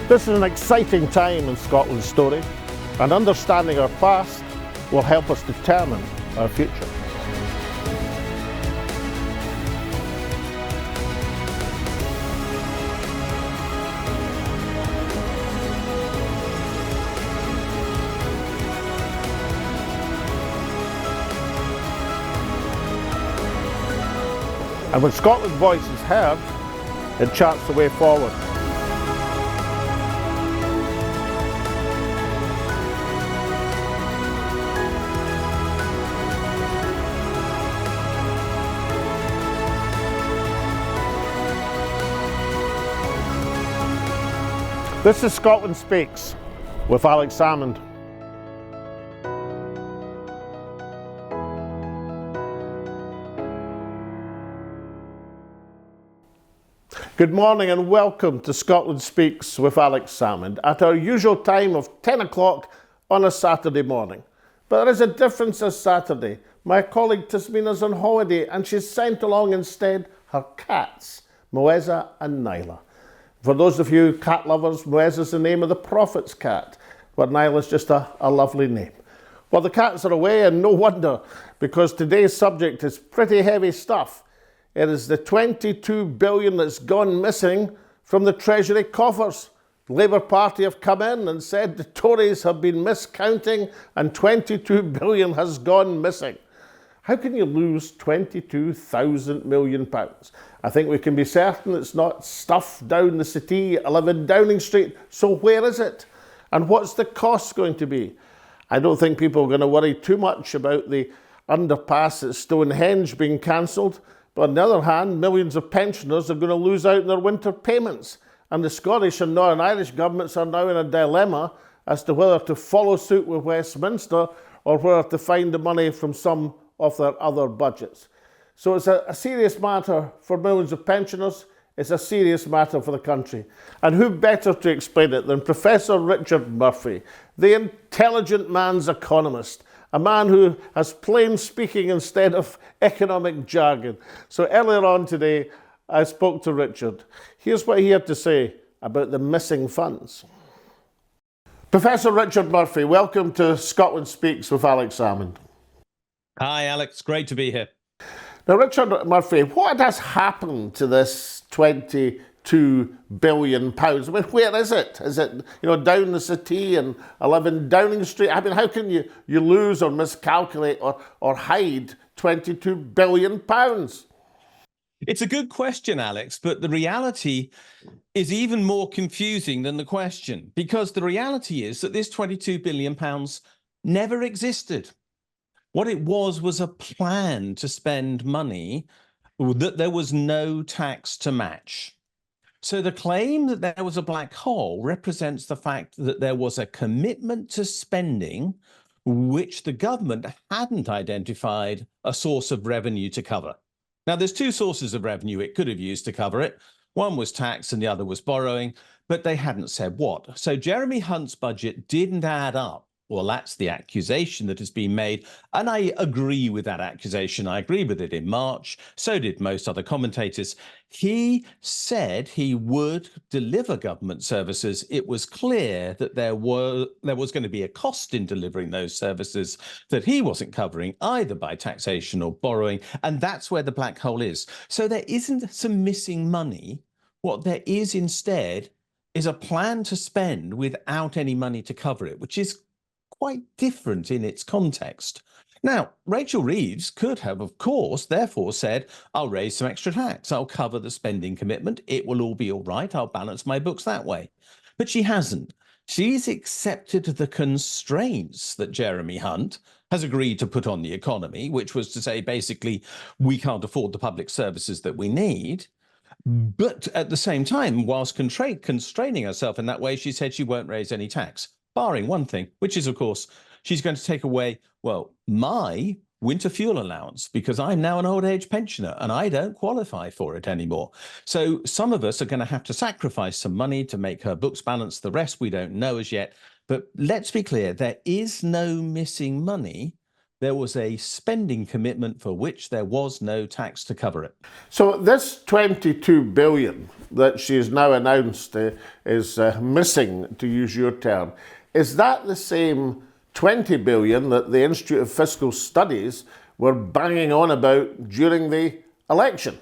This is an exciting time in Scotland's story, and understanding our past will help us determine our future. And when Scotland's voice is heard, it charts the way forward. This is Scotland Speaks with Salmond. Good morning and welcome to Scotland Speaks with Salmond at our usual time of 10 o'clock on a Saturday morning. But there is a difference this Saturday. My colleague Tasmina's on holiday and she's sent along instead her cats, Moeza and Nyla. For those of you cat lovers, Moeza's the name of the Prophet's cat, but Nyla's just a lovely name. Well, the cats are away and no wonder, because today's subject is pretty heavy stuff. It is the 22 billion that's gone missing from the Treasury coffers. The Labour Party have come in and said the Tories have been miscounting and 22 billion has gone missing. How can you lose 22,000 million pounds? I think we can be certain it's not stuff down the city, 11 Downing Street. So where is it? And what's the cost going to be? I don't think people are going to worry too much about the underpass at Stonehenge being cancelled. But on the other hand, millions of pensioners are going to lose out on their winter payments. And the Scottish and Northern Irish governments are now in a dilemma as to whether to follow suit with Westminster or whether to find the money from some of their other budgets. So it's a serious matter for millions of pensioners. It's a serious matter for the country. And who better to explain it than Professor Richard Murphy, the intelligent man's economist, a man who has plain speaking instead of economic jargon. So earlier on today, I spoke to Richard. Here's what he had to say about the missing funds. Professor Richard Murphy, welcome to Scotland Speaks with Salmond. Hi, Alex. Great to be here. Now, Richard Murphy, what has happened to this 22 billion pounds? I mean, where is it? Is it, down the city and 11 Downing Street? I mean, how can you lose or miscalculate or hide 22 billion pounds? It's a good question, Alex, but the reality is even more confusing than the question, because the reality is that this 22 billion pounds never existed. What it was a plan to spend money that there was no tax to match. So the claim that there was a black hole represents the fact that there was a commitment to spending which the government hadn't identified a source of revenue to cover. Now, there's two sources of revenue it could have used to cover it. One was tax and the other was borrowing, but they hadn't said what. So Jeremy Hunt's budget didn't add up. Well, that's the accusation that has been made, and I agree with that accusation. I agree with it in March. So did most other commentators. He said he would deliver government services. It was clear that there was going to be a cost in delivering those services that he wasn't covering either by taxation or borrowing, and that's where the black hole is. So there isn't some missing money. What there is instead is a plan to spend without any money to cover it, which is quite different in its context. Now, Rachel Reeves could have, of course, therefore said, I'll raise some extra tax, I'll cover the spending commitment, it will all be all right, I'll balance my books that way. But she hasn't. She's accepted the constraints that Jeremy Hunt has agreed to put on the economy, which was to say, basically, we can't afford the public services that we need. But at the same time, whilst constraining herself in that way, she said she won't raise any tax. Barring one thing, which is, of course, she's going to take away, well, my winter fuel allowance, because I'm now an old age pensioner and I don't qualify for it anymore. So some of us are going to have to sacrifice some money to make her books balance. The rest we don't know as yet. But let's be clear, there is no missing money. There was a spending commitment for which there was no tax to cover it. So this 22 billion that she has now announced is missing, to use your term. Is that the same 20 billion that the Institute of Fiscal Studies were banging on about during the election?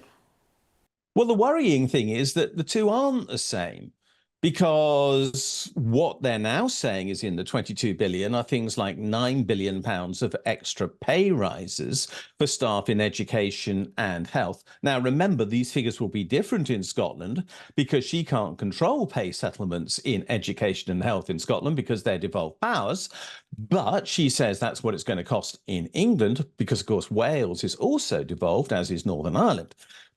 Well, the worrying thing is that the two aren't the same, because what they're now saying is in the 22 billion are things like 9 billion pounds of extra pay rises for staff in education and health. Now, remember, these figures will be different in Scotland because she can't control pay settlements in education and health in Scotland because they're devolved powers. But she says that's what it's going to cost in England because, of course, Wales is also devolved, as is Northern Ireland.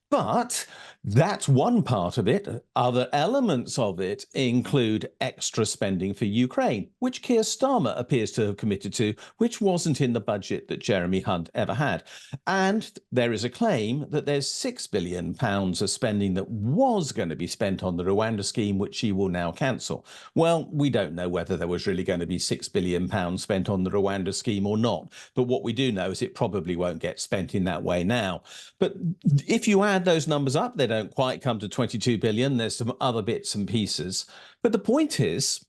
But that's one part of it. Other elements of it include extra spending for Ukraine, which Keir Starmer appears to have committed to, which wasn't in the budget that Jeremy Hunt ever had. And there is a claim that there's £6 billion of spending that was going to be spent on the Rwanda scheme, which she will now cancel. Well, we don't know whether there was really going to be £6 billion spent on the Rwanda scheme or not. But what we do know is it probably won't get spent in that way now. But if you add those numbers up, they don't quite come to 22 billion. There's some other bits and pieces. But the point is,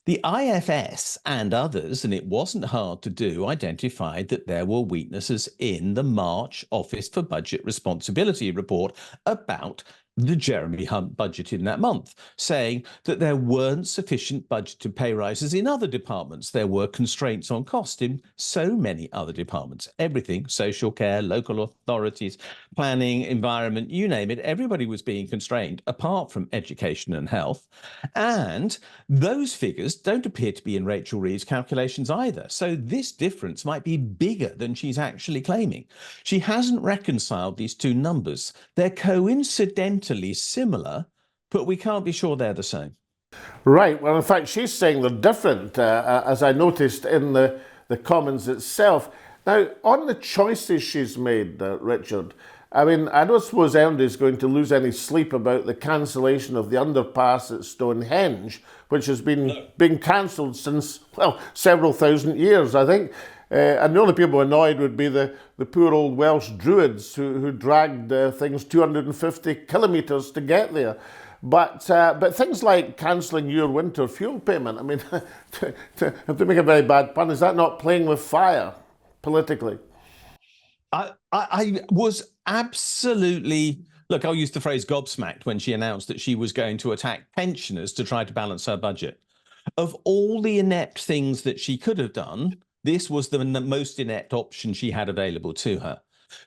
the IFS and others, and it wasn't hard to do, identified that there were weaknesses in the March Office for Budget Responsibility report about the Jeremy Hunt budget in that month, saying that there weren't sufficient budgeted pay rises in other departments. There were constraints on cost in so many other departments, everything, social care, local authorities, planning, environment, you name it, everybody was being constrained apart from education and health. And those figures don't appear to be in Rachel Reeves' calculations either. So this difference might be bigger than she's actually claiming. She hasn't reconciled these two numbers. They're coincidentally similar, but we can't be sure they're the same. Right. Well, in fact, she's saying they're different, as I noticed in the Commons itself. Now, on the choices she's made, Richard, I mean, I don't suppose Andy is going to lose any sleep about the cancellation of the underpass at Stonehenge, which has been being cancelled since, well, several thousand years, I think. And the only people annoyed would be the poor old Welsh druids who dragged things 250 kilometres to get there. But things like cancelling your winter fuel payment, I mean, to make a very bad pun, is that not playing with fire politically? I was absolutely, look, I'll use the phrase gobsmacked when she announced that she was going to attack pensioners to try to balance her budget. Of all the inept things that she could have done, this was the most inept option she had available to her.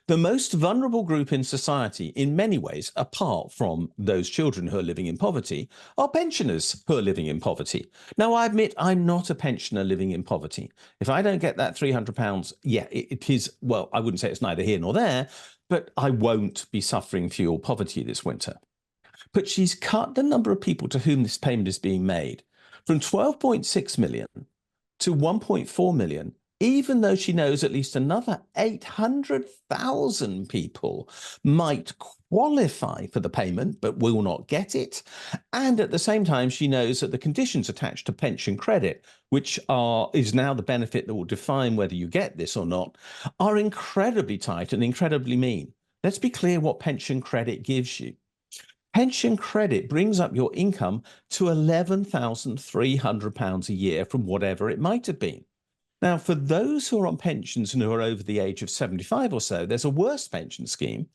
The most vulnerable group in society, in many ways, apart from those children who are living in poverty, are pensioners who are living in poverty. Now, I admit I'm not a pensioner living in poverty. If I don't get that £300, yeah, it is, well, I wouldn't say it's neither here nor there, but I won't be suffering fuel poverty this winter. But she's cut the number of people to whom this payment is being made from 12.6 million to 1.4 million, even though she knows at least another 800,000 people might qualify for the payment but will not get it. And at the same time, she knows that the conditions attached to pension credit, which is now the benefit that will define whether you get this or not, are incredibly tight and incredibly mean. Let's be clear what pension credit gives you. Pension credit brings up your income to £11,300 a year from whatever it might have been. Now, for those who are on pensions and who are over the age of 75 or so, there's a worse pension scheme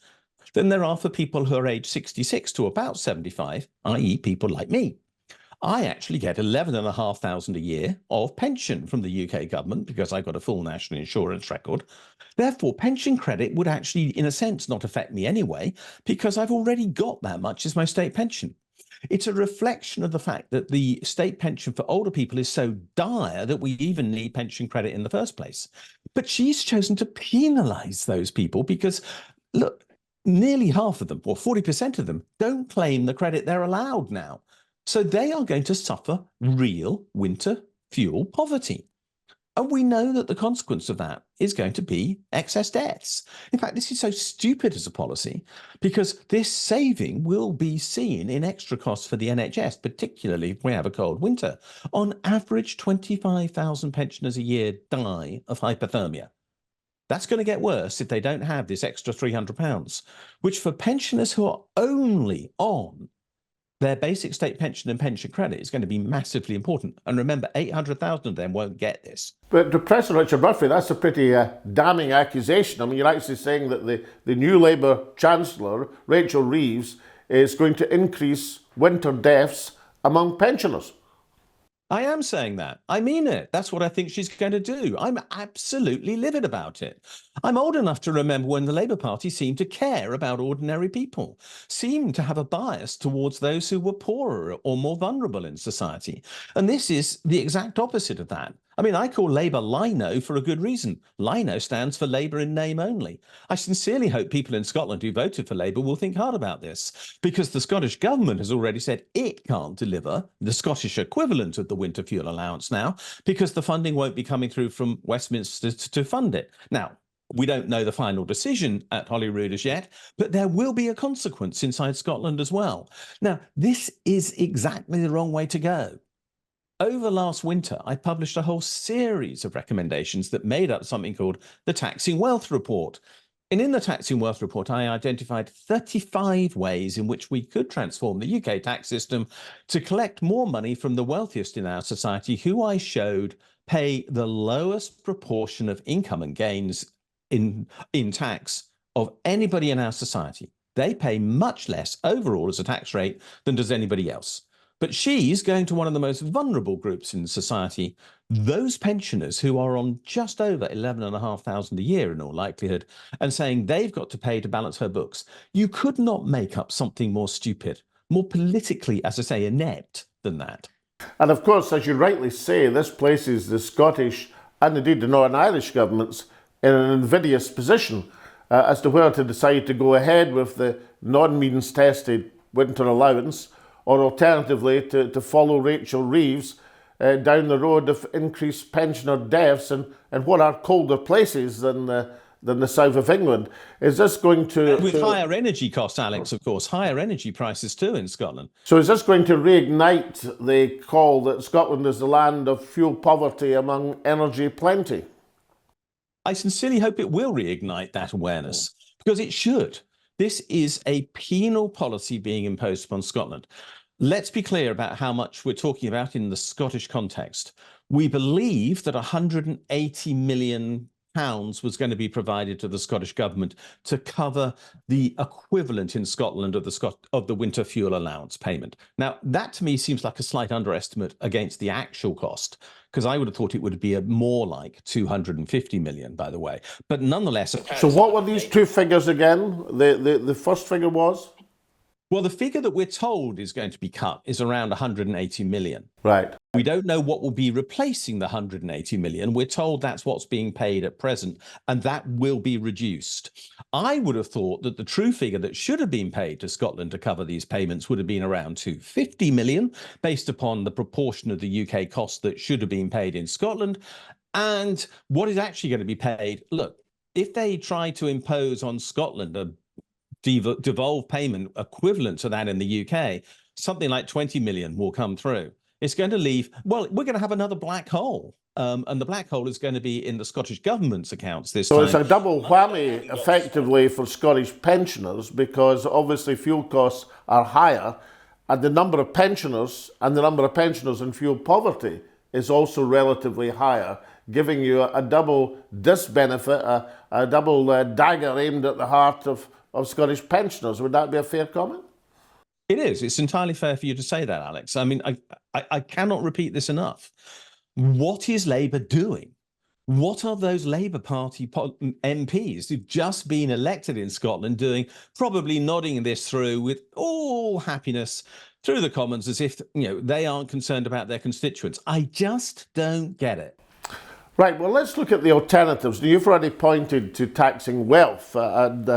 than there are for people who are aged 66 to about 75, i.e. people like me. I actually get £11,500 a year of pension from the UK government because I got a full national insurance record. Therefore, pension credit would actually, in a sense, not affect me anyway, because I've already got that much as my state pension. It's a reflection of the fact that the state pension for older people is so dire that we even need pension credit in the first place. But she's chosen to penalise those people because, look, nearly half of them, or 40% of them, don't claim the credit they're allowed now. So they are going to suffer real winter fuel poverty. And we know that the consequence of that is going to be excess deaths. In fact, this is so stupid as a policy because this saving will be seen in extra costs for the NHS, particularly if we have a cold winter. On average, 25,000 pensioners a year die of hypothermia. That's going to get worse if they don't have this extra £300, which for pensioners who are only on their basic state pension and pension credit is going to be massively important. And remember, 800,000 of them won't get this. But Professor Richard Murphy, that's a pretty damning accusation. I mean, you're actually saying that the new Labour Chancellor, Rachel Reeves, is going to increase winter deaths among pensioners. I am saying that. I mean it. That's what I think she's going to do. I'm absolutely livid about it. I'm old enough to remember when the Labour Party seemed to care about ordinary people, seemed to have a bias towards those who were poorer or more vulnerable in society. And this is the exact opposite of that. I mean, I call Labour Lino for a good reason. Lino stands for Labour in name only. I sincerely hope people in Scotland who voted for Labour will think hard about this, because the Scottish government has already said it can't deliver the Scottish equivalent of the winter fuel allowance now, because the funding won't be coming through from Westminster to fund it. Now, we don't know the final decision at Holyrood as yet, but there will be a consequence inside Scotland as well. Now, this is exactly the wrong way to go. Over last winter, I published a whole series of recommendations that made up something called the Taxing Wealth Report. And in the Taxing Wealth Report, I identified 35 ways in which we could transform the UK tax system to collect more money from the wealthiest in our society, who I showed pay the lowest proportion of income and gains in tax of anybody in our society. They pay much less overall as a tax rate than does anybody else. But she's going to one of the most vulnerable groups in society, those pensioners who are on just over 11,500 a year in all likelihood, and saying they've got to pay to balance her books. You could not make up something more stupid, more politically, as I say, inept than that. And of course, as you rightly say, this places the Scottish and indeed the Northern Irish governments in an invidious position as to whether to decide to go ahead with the non-means tested winter allowance, or alternatively to follow Rachel Reeves down the road of increased pensioner deaths in what are colder places than the south of England. Is this going to... With higher energy costs, Alex, of course, higher energy prices too in Scotland. So is this going to reignite the call that Scotland is the land of fuel poverty among energy plenty? I sincerely hope it will reignite that awareness, because it should. This is a penal policy being imposed upon Scotland. Let's be clear about how much we're talking about in the Scottish context. We believe that £180 million was going to be provided to the Scottish government to cover the equivalent in Scotland of the winter fuel allowance payment. Now, that to me seems like a slight underestimate against the actual cost, because I would have thought it would be more like 250 million, by the way. But nonetheless... So what were these two figures again? The first figure was? Well, the figure that we're told is going to be cut is around 180 million. Right. We don't know what will be replacing the 180 million. We're told that's what's being paid at present, and that will be reduced. I would have thought that the true figure that should have been paid to Scotland to cover these payments would have been around 250 million, based upon the proportion of the UK cost that should have been paid in Scotland. And what is actually going to be paid, look, if they try to impose on Scotland a devolved payment equivalent to that in the UK, something like 20 million will come through. It's going to leave, well, we're going to have another black hole. And the black hole is going to be in the Scottish government's accounts this time. So it's a double whammy, effectively, for Scottish pensioners, because obviously fuel costs are higher, and the number of pensioners in fuel poverty is also relatively higher, giving you a double disbenefit, a double dagger aimed at the heart of Scottish pensioners. Would that be a fair comment? It is. It's entirely fair for you to say that, Alex. I mean, I cannot repeat this enough. What is Labour doing? What are those Labour Party MPs who've just been elected in Scotland doing, probably nodding this through with all happiness through the Commons as if, they aren't concerned about their constituents? I just don't get it. Right, well, let's look at the alternatives. You've already pointed to taxing wealth, and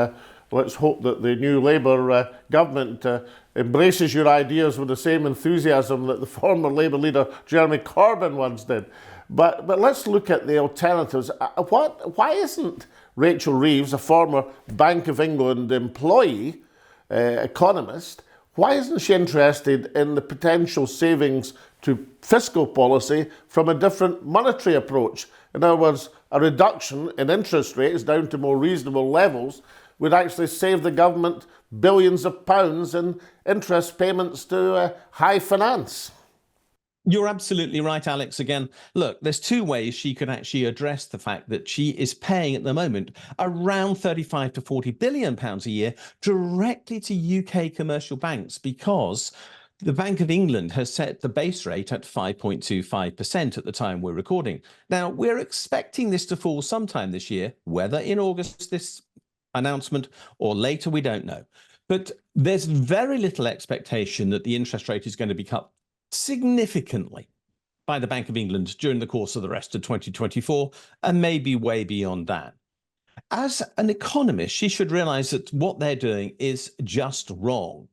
let's hope that the new Labour government embraces your ideas with the same enthusiasm that the former Labour leader Jeremy Corbyn once did. But let's look at the alternatives. Why isn't Rachel Reeves, a former Bank of England employee, economist, why isn't she interested in the potential savings to fiscal policy from a different monetary approach? In other words, a reduction in interest rates down to more reasonable levels would actually save the government billions of pounds in interest payments to high finance. You're absolutely right, Alex. Again, look, there's two ways she could actually address the fact that she is paying at the moment around 35 to 40 billion pounds a year directly to UK commercial banks, because the Bank of England has set the base rate at 5.25% at the time we're recording. Now, we're expecting this to fall sometime this year, whether in August, this announcement, or later, we don't know. But there's very little expectation that the interest rate is going to be cut significantly by the Bank of England during the course of the rest of 2024, and maybe way beyond that. As an economist, she should realize that what they're doing is just wrong.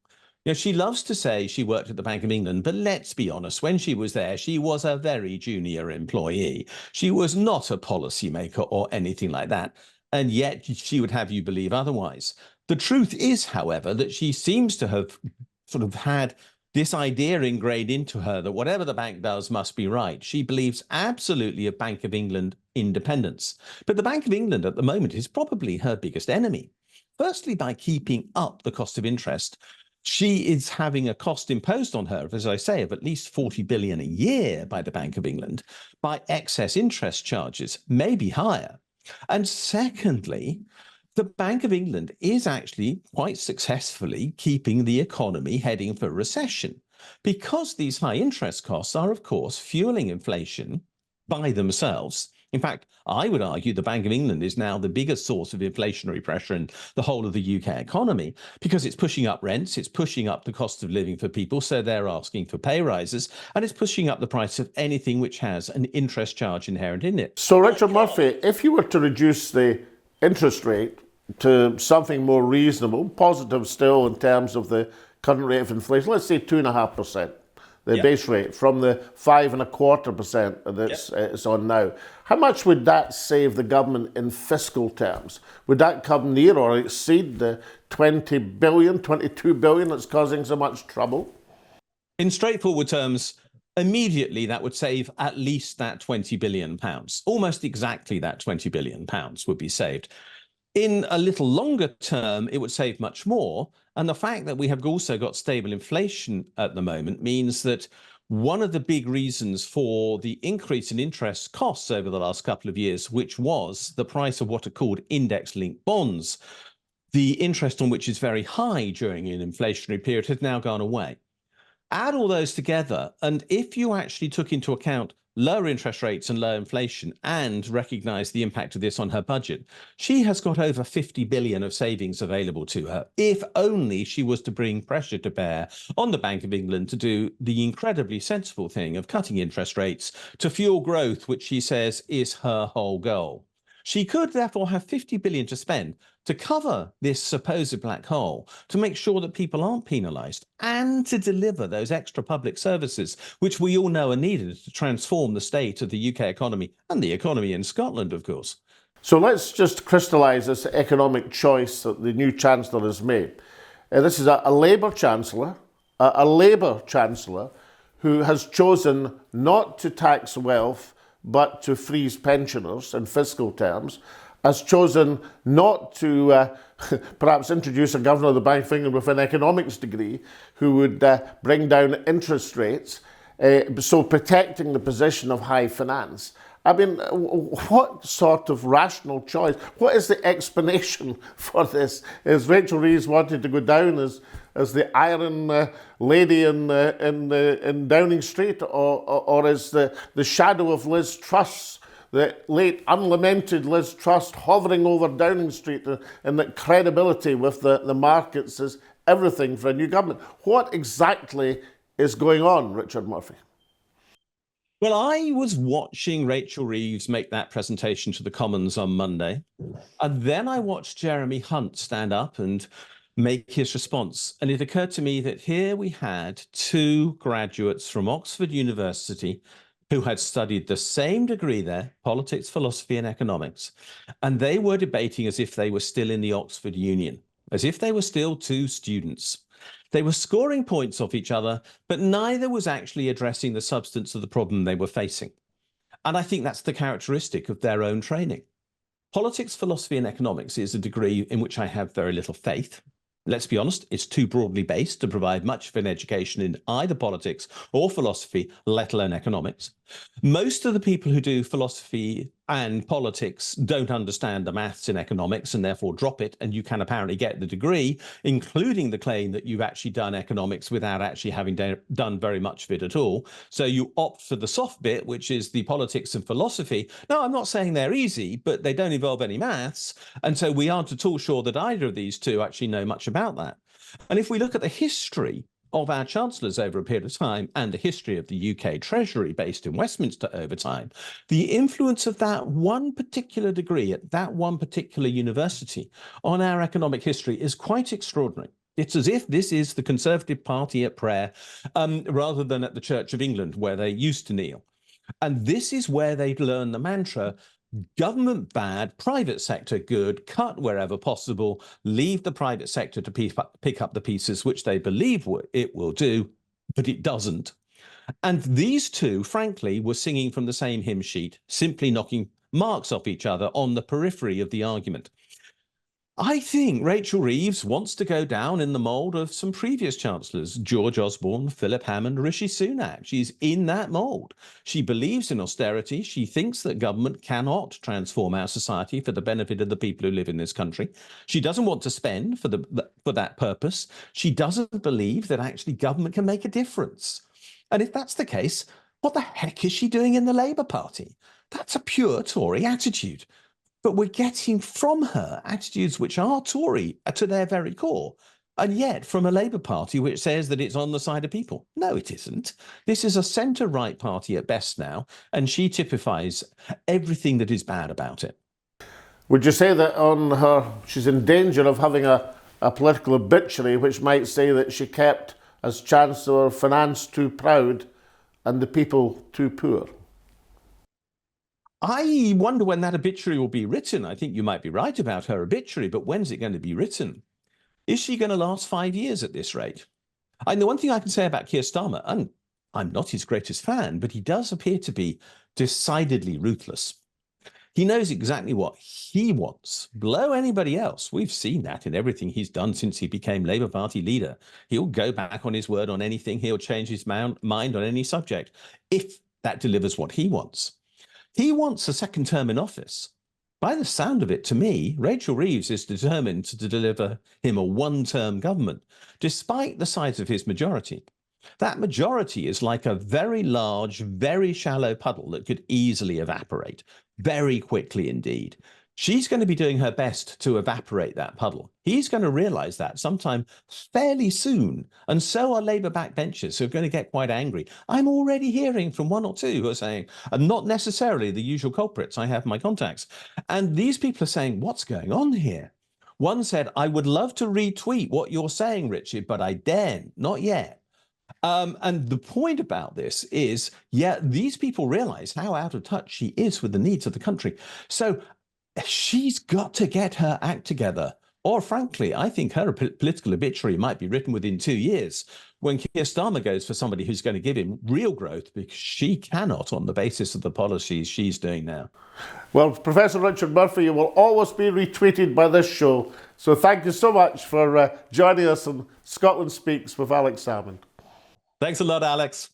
You know, she loves to say she worked at the Bank of England, but let's be honest, when she was there, she was a very junior employee. She was not a policymaker or anything like that, and yet she would have you believe otherwise. The truth is, however, that she seems to have sort of had this idea ingrained into her that whatever the bank does must be right. She believes absolutely of Bank of England independence. But the Bank of England at the moment is probably her biggest enemy. Firstly, by keeping up the cost of interest, she is having a cost imposed on her, as I say, of at least 40 billion a year by the Bank of England by excess interest charges, maybe higher. And secondly, the Bank of England is actually quite successfully keeping the economy heading for recession, because these high interest costs are, of course, fueling inflation by themselves. In fact, I would argue the Bank of England is now the biggest source of inflationary pressure in the whole of the UK economy, because it's pushing up rents, it's pushing up the cost of living for people, so they're asking for pay rises, and it's pushing up the price of anything which has an interest charge inherent in it. So, Richard Murphy, if you were to reduce the interest rate to something more reasonable, positive still in terms of the current rate of inflation, let's say 2.5%, the base rate, from the 5.25% that it's on now. How much would that save the government in fiscal terms? Would that come near or exceed the 20 billion, 22 billion that's causing so much trouble? In straightforward terms, immediately that would save at least that 20 billion pounds. Almost exactly that 20 billion pounds would be saved. In a little longer term, it would save much more. And the fact that we have also got stable inflation at the moment means that one of the big reasons for the increase in interest costs over the last couple of years, which was the price of what are called index-linked bonds, the interest on which is very high during an inflationary period, has now gone away. Add all those together, and if you actually took into account lower interest rates and low inflation and recognize the impact of this on her budget, she has got over 50 billion of savings available to her, if only she was to bring pressure to bear on the Bank of England to do the incredibly sensible thing of cutting interest rates to fuel growth, which she says is her whole goal. She could therefore have 50 billion to spend to cover this supposed black hole, to make sure that people aren't penalised, and to deliver those extra public services, which we all know are needed to transform the state of the UK economy and the economy in Scotland, of course. So let's just crystallise this economic choice that the new Chancellor has made. This is a Labour Chancellor, a Labour Chancellor who has chosen not to tax wealth but to freeze pensioners in fiscal terms, has chosen not to perhaps introduce a governor of the Bank of England with an economics degree who would bring down interest rates, so protecting the position of high finance. I mean, what sort of rational choice? What is the explanation for this? Is Rachel Reeves wanted to go down as the Iron Lady in Downing Street, or is the shadow of Liz Truss, the late unlamented Liz Truss, hovering over Downing Street, and that credibility with the markets is everything for a new government? What exactly is going on, Richard Murphy? Well, I was watching Rachel Reeves make that presentation to the Commons on Monday, and then I watched Jeremy Hunt stand up and make his response. And it occurred to me that here we had two graduates from Oxford University who had studied the same degree there, politics, philosophy, and economics, and they were debating as if they were still in the Oxford Union, as if they were still two students. They were scoring points off each other, but neither was actually addressing the substance of the problem they were facing. And I think that's the characteristic of their own training. Politics, philosophy, and economics is a degree in which I have very little faith. Let's be honest, it's too broadly based to provide much of an education in either politics or philosophy, let alone economics. Most of the people who do philosophy and politics don't understand the maths in economics and therefore drop it, and you can apparently get the degree, including the claim that you've actually done economics without actually having done very much of it at all. So you opt for the soft bit, which is the politics and philosophy. Now, I'm not saying they're easy, but they don't involve any maths, and so we aren't at all sure that either of these two actually know much about that. And if we look at the history of our chancellors over a period of time and the history of the UK Treasury based in Westminster over time, the influence of that one particular degree at that one particular university on our economic history is quite extraordinary. It's as if this is the Conservative Party at prayer rather than at the Church of England where they used to kneel. And this is where they learn the mantra: government bad, private sector good, cut wherever possible, leave the private sector to pick up the pieces which they believe it will do, but it doesn't. And these two, frankly, were singing from the same hymn sheet, simply knocking marks off each other on the periphery of the argument. I think Rachel Reeves wants to go down in the mould of some previous chancellors, George Osborne, Philip Hammond, Rishi Sunak. She's in that mould. She believes in austerity. She thinks that government cannot transform our society for the benefit of the people who live in this country. She doesn't want to spend for that purpose. She doesn't believe that actually government can make a difference. And if that's the case, what the heck is she doing in the Labour Party? That's a pure Tory attitude. But we're getting from her attitudes which are Tory to their very core, and yet from a Labour Party which says that it's on the side of people. No, it isn't. This is a centre-right party at best now, and she typifies everything that is bad about it. Would you say that she's in danger of having a political obituary which might say that she kept, as Chancellor of Finance, too proud and the people too poor? I wonder when that obituary will be written. I think you might be right about her obituary, but when's it going to be written? Is she going to last 5 years at this rate? And the one thing I can say about Keir Starmer, and I'm not his greatest fan, but he does appear to be decidedly ruthless. He knows exactly what he wants, below anybody else. We've seen that in everything he's done since he became Labour Party leader. He'll go back on his word on anything. He'll change his mind on any subject if that delivers what he wants. He wants a second term in office. By the sound of it, to me, Rachel Reeves is determined to deliver him a one-term government, despite the size of his majority. That majority is like a very large, very shallow puddle that could easily evaporate, very quickly indeed. She's going to be doing her best to evaporate that puddle. He's going to realise that sometime fairly soon. And so are Labour backbenchers who are going to get quite angry. I'm already hearing from one or two who are saying, and not necessarily the usual culprits, I have my contacts. And these people are saying, what's going on here? One said, I would love to retweet what you're saying, Richard, but I daren't, not yet. And the point about this is, yeah, these people realise how out of touch she is with the needs of the country. So she's got to get her act together. Or frankly, I think her political obituary might be written within 2 years when Keir Starmer goes for somebody who's going to give him real growth, because she cannot on the basis of the policies she's doing now. Well, Professor Richard Murphy, you will always be retweeted by this show. So thank you so much for joining us on Scotland Speaks with Alex Salmond. Thanks a lot, Alex.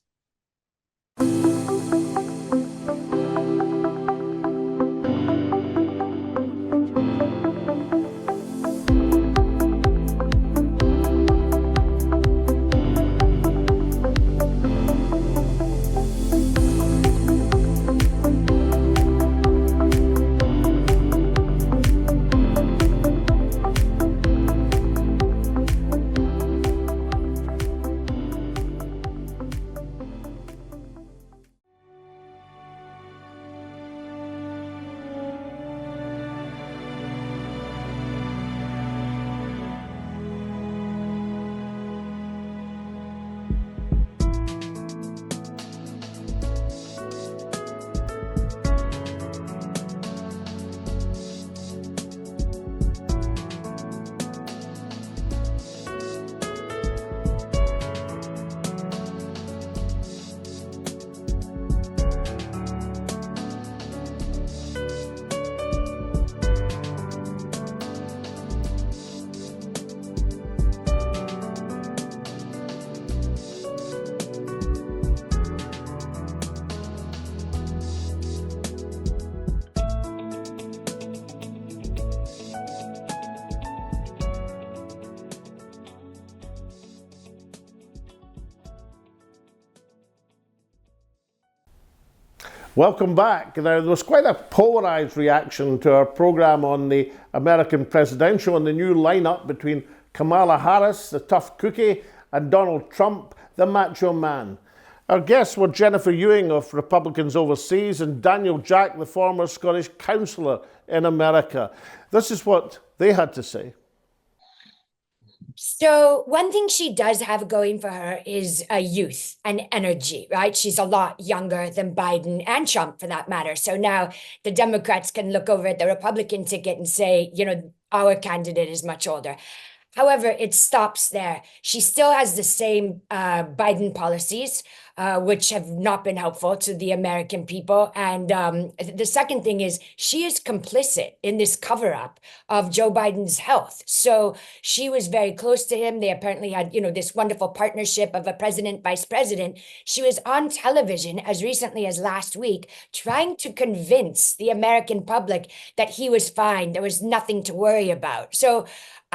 Welcome back. Now, there was quite a polarised reaction to our programme on the American presidential and the new lineup between Kamala Harris, the tough cookie, and Donald Trump, the macho man. Our guests were Jennifer Ewing of Republicans Overseas and Daniel Jack, the former Scottish councillor in America. This is what they had to say. So one thing she does have going for her is a youth and energy, right? She's a lot younger than Biden and Trump for that matter. So now the Democrats can look over at the Republican ticket and say, you know, our candidate is much older. However, it stops there. She still has the same Biden policies, which have not been helpful to the American people. And the second thing is she is complicit in this cover-up of Joe Biden's health. So she was very close to him. They apparently had, you know, this wonderful partnership of a president, vice president. She was on television as recently as last week trying to convince the American public that he was fine. There was nothing to worry about. So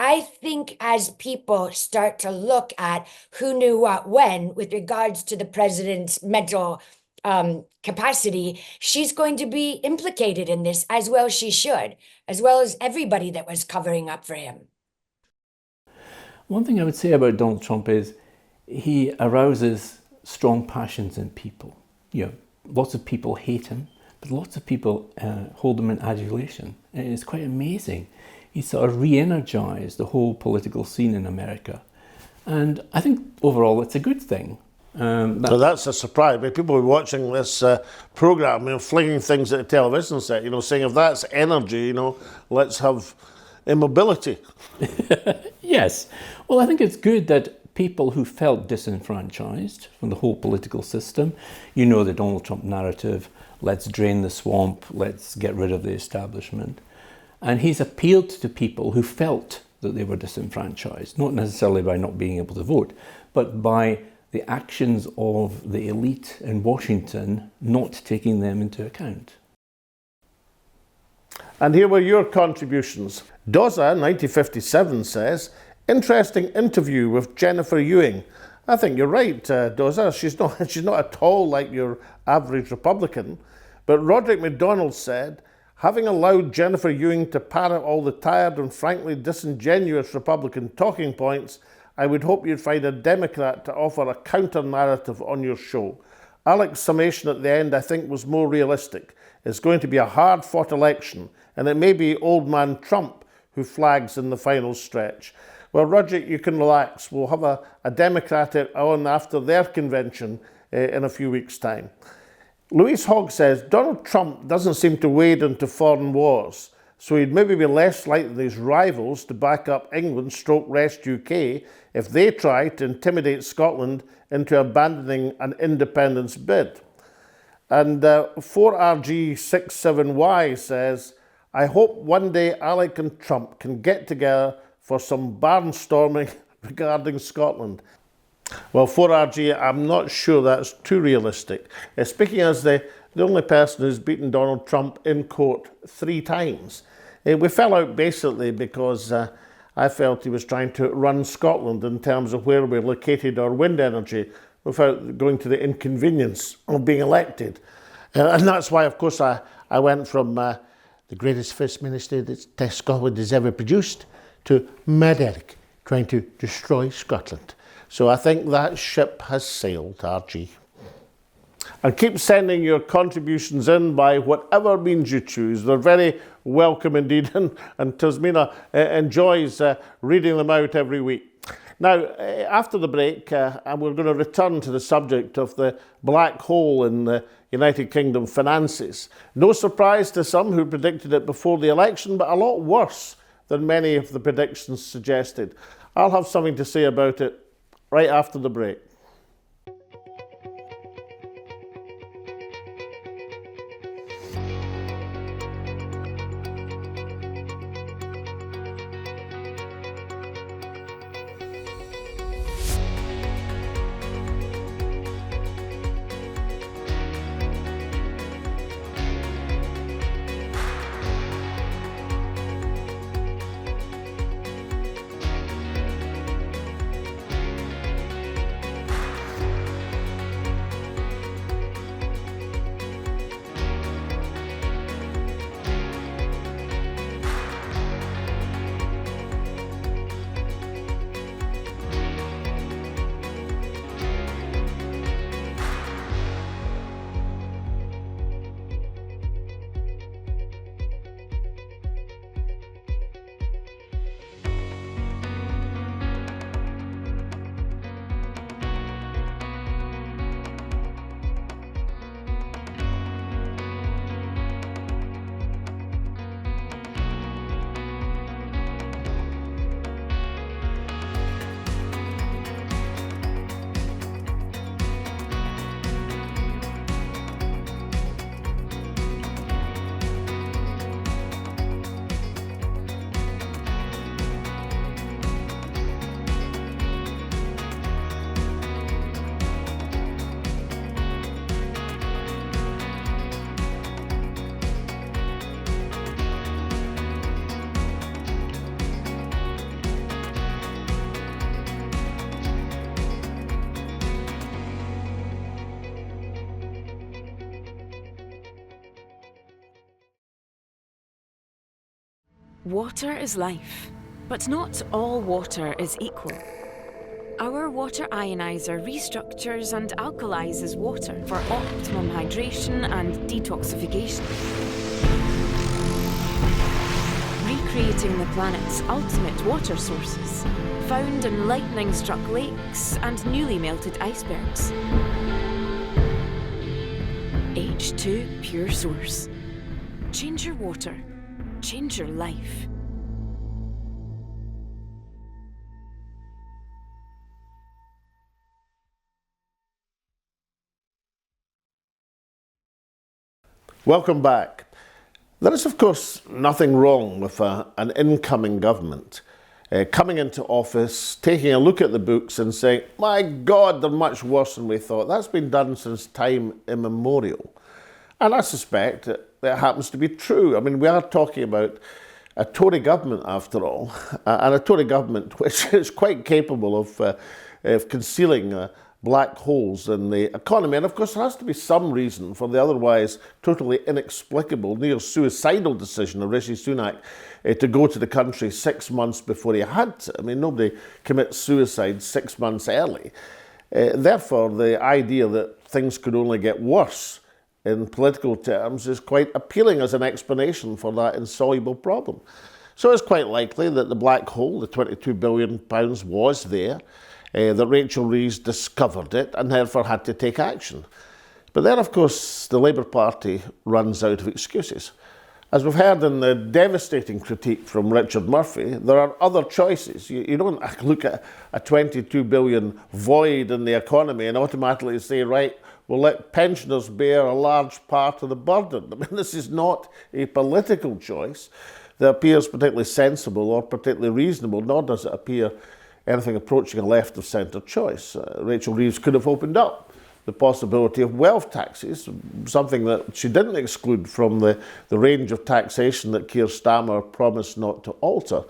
I think as people start to look at who knew what when with regards to the president's mental capacity, she's going to be implicated in this, as well she should, as well as everybody that was covering up for him. One thing I would say about Donald Trump is he arouses strong passions in people. You know, lots of people hate him, but lots of people hold him in adulation. And it's quite amazing. He sort of re-energized the whole political scene in America. And I think overall it's a good thing. So that's a surprise. I mean, people were watching this programme, you know, flinging things at the television set, you know, saying if that's energy, you know, let's have immobility. Yes. Well, I think it's good that people who felt disenfranchised from the whole political system, you know, the Donald Trump narrative, let's drain the swamp, let's get rid of the establishment. And he's appealed to people who felt that they were disenfranchised, not necessarily by not being able to vote, but by the actions of the elite in Washington not taking them into account. And here were your contributions. Doza, 1957, says, interesting interview with Jennifer Ewing. I think you're right, Doza. She's not at all like your average Republican. But Roderick MacDonald said, having allowed Jennifer Ewing to parrot all the tired and frankly disingenuous Republican talking points, I would hope you'd find a Democrat to offer a counter-narrative on your show. Alex's summation at the end, I think, was more realistic. It's going to be a hard-fought election, and it may be old man Trump who flags in the final stretch. Well, Roderick, you can relax. We'll have a Democrat on after their convention in a few weeks' time. Louise Hogg says, Donald Trump doesn't seem to wade into foreign wars, so he'd maybe be less likely than his rivals to back up England / Rest UK if they try to intimidate Scotland into abandoning an independence bid. And 4RG67Y says, I hope one day Alec and Trump can get together for some barnstorming regarding Scotland. Well, 4RG, I'm not sure that's too realistic. Speaking as the only person who's beaten Donald Trump in court 3 times. We fell out basically because I felt he was trying to run Scotland in terms of where we located our wind energy without going to the inconvenience of being elected. And that's why, of course, I went from the greatest First Minister that Scotland has ever produced to Mad Eric trying to destroy Scotland. So I think that ship has sailed, RG. And keep sending your contributions in by whatever means you choose. They're very welcome indeed, and Tasmina enjoys reading them out every week. Now, after the break, we're going to return to the subject of the black hole in the United Kingdom finances. No surprise to some who predicted it before the election, but a lot worse than many of the predictions suggested. I'll have something to say about it right after the break. Water is life, but not all water is equal. Our water ionizer restructures and alkalizes water for optimum hydration and detoxification, recreating the planet's ultimate water sources, found in lightning-struck lakes and newly melted icebergs. H2 Pure Source. Change your water. Change your life. Welcome back. There is, of course, nothing wrong with an incoming government coming into office, taking a look at the books and saying, my God, they're much worse than we thought. That's been done since time immemorial. And I suspect that happens to be true. I mean, we are talking about a Tory government, after all, and a Tory government which is quite capable of concealing black holes in the economy. And of course, there has to be some reason for the otherwise totally inexplicable, near suicidal decision of Rishi Sunak to go to the country 6 months before he had to. I mean, nobody commits suicide 6 months early. Therefore, the idea that things could only get worse in political terms is quite appealing as an explanation for that insoluble problem. So it's quite likely that the black hole, the £22 billion, was there, that Rachel Reeves discovered it and therefore had to take action. But then, of course, the Labour Party runs out of excuses. As we've heard in the devastating critique from Richard Murphy, there are other choices. You don't look at a £22 billion void in the economy and automatically say, right, we'll let pensioners bear a large part of the burden. I mean, this is not a political choice that appears particularly sensible or particularly reasonable, nor does it appear anything approaching a left-of-centre choice. Rachel Reeves could have opened up the possibility of wealth taxes, something that she didn't exclude from the range of taxation that Keir Starmer promised not to alter.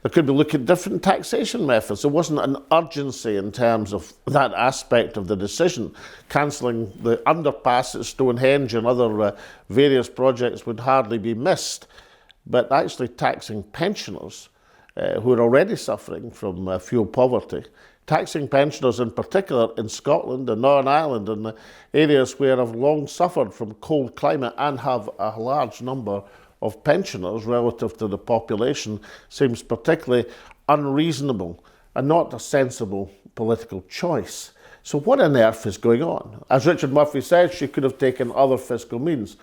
There could be looking at different taxation methods. There wasn't an urgency in terms of that aspect of the decision. Cancelling the underpass at Stonehenge and other various projects would hardly be missed. But actually taxing pensioners who are already suffering from fuel poverty, taxing pensioners in particular in Scotland and Northern Ireland and the areas where have long suffered from cold climate and have a large number of pensioners relative to the population, seems particularly unreasonable and not a sensible political choice. So what on earth is going on? As Richard Murphy said, she could have taken other fiscal means,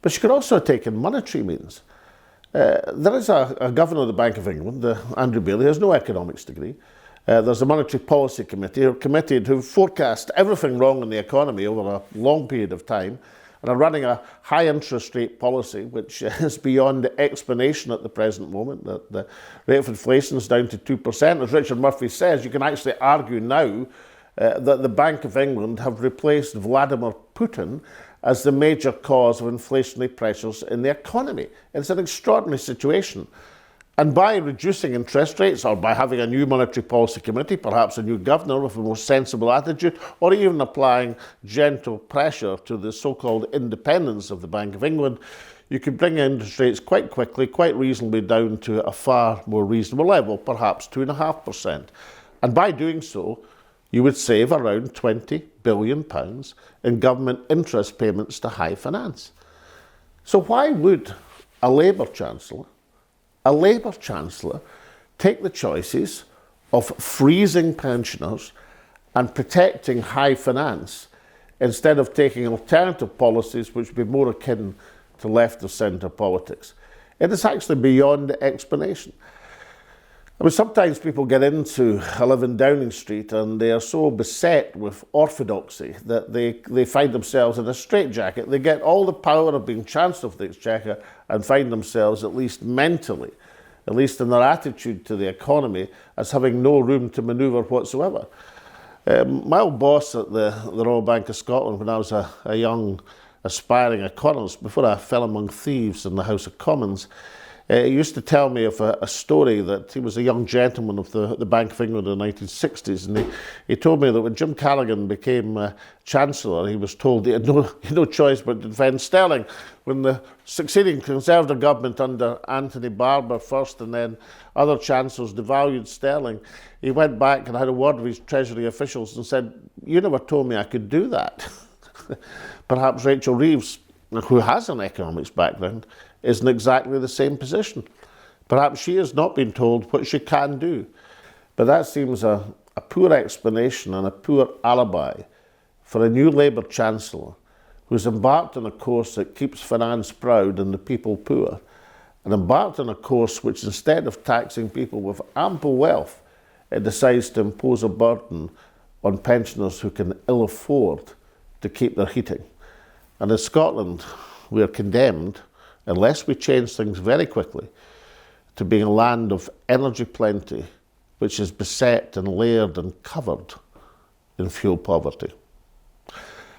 but she could also have taken monetary means. There is a governor of the Bank of England, Andrew Bailey, who has no economics degree. There's a Monetary Policy Committee who forecast everything wrong in the economy over a long period of time and are running a high interest rate policy which is beyond explanation at the present moment. That the rate of inflation is down to 2%. As Richard Murphy says, you can actually argue now that the Bank of England have replaced Vladimir Putin as the major cause of inflationary pressures in the economy. It's an extraordinary situation. And by reducing interest rates, or by having a new monetary policy committee, perhaps a new governor with a more sensible attitude, or even applying gentle pressure to the so-called independence of the Bank of England, you could bring interest rates quite quickly, quite reasonably down to a far more reasonable level, perhaps 2.5%. And by doing so, you would save around £20 billion in government interest payments to high finance. So why would a Labour Chancellor take the choices of freezing pensioners and protecting high finance instead of taking alternative policies which would be more akin to left-of-centre politics? It is actually beyond explanation. I mean, sometimes people get into I live in Downing Street and they are so beset with orthodoxy that they find themselves in a straitjacket. They get all the power of being Chancellor of the Exchequer and find themselves, at least mentally, at least in their attitude to the economy, as having no room to manoeuvre whatsoever. My old boss at the Royal Bank of Scotland, when I was a young aspiring economist, before I fell among thieves in the House of Commons, He used to tell me of a story that he was a young gentleman of the Bank of England in the 1960s, and he told me that when Jim Callaghan became Chancellor, he was told he had no choice but to defend sterling. When the succeeding Conservative government under Anthony Barber first and then other Chancellors devalued sterling, he went back and had a word with his Treasury officials and said, "You never told me I could do that." Perhaps Rachel Reeves, who has an economics background, is in exactly the same position. Perhaps she has not been told what she can do. But that seems a poor explanation and a poor alibi for a new Labour Chancellor who's embarked on a course that keeps finance proud and the people poor, and embarked on a course which, instead of taxing people with ample wealth, it decides to impose a burden on pensioners who can ill afford to keep their heating. And in Scotland, we are condemned, unless we change things very quickly, to being a land of energy plenty, which is beset and layered and covered in fuel poverty.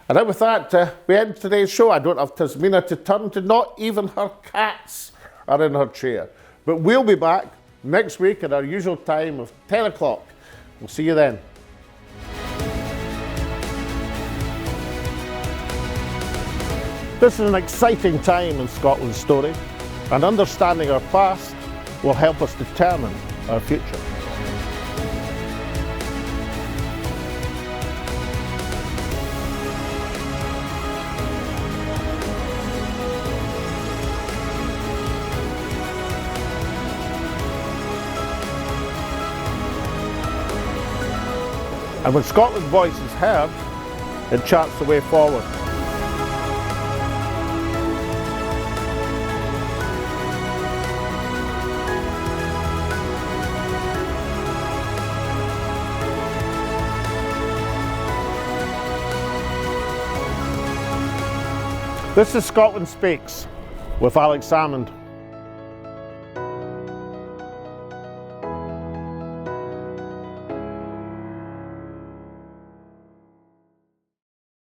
And now with that, we end today's show. I don't have Tasmina to turn to, not even her cats are in her chair. But we'll be back next week at our usual time of 10 o'clock. We'll see you then. This is an exciting time in Scotland's story, and understanding our past will help us determine our future. And when Scotland's voice is heard, it charts the way forward. This is Scotland Speaks with Alex Salmond.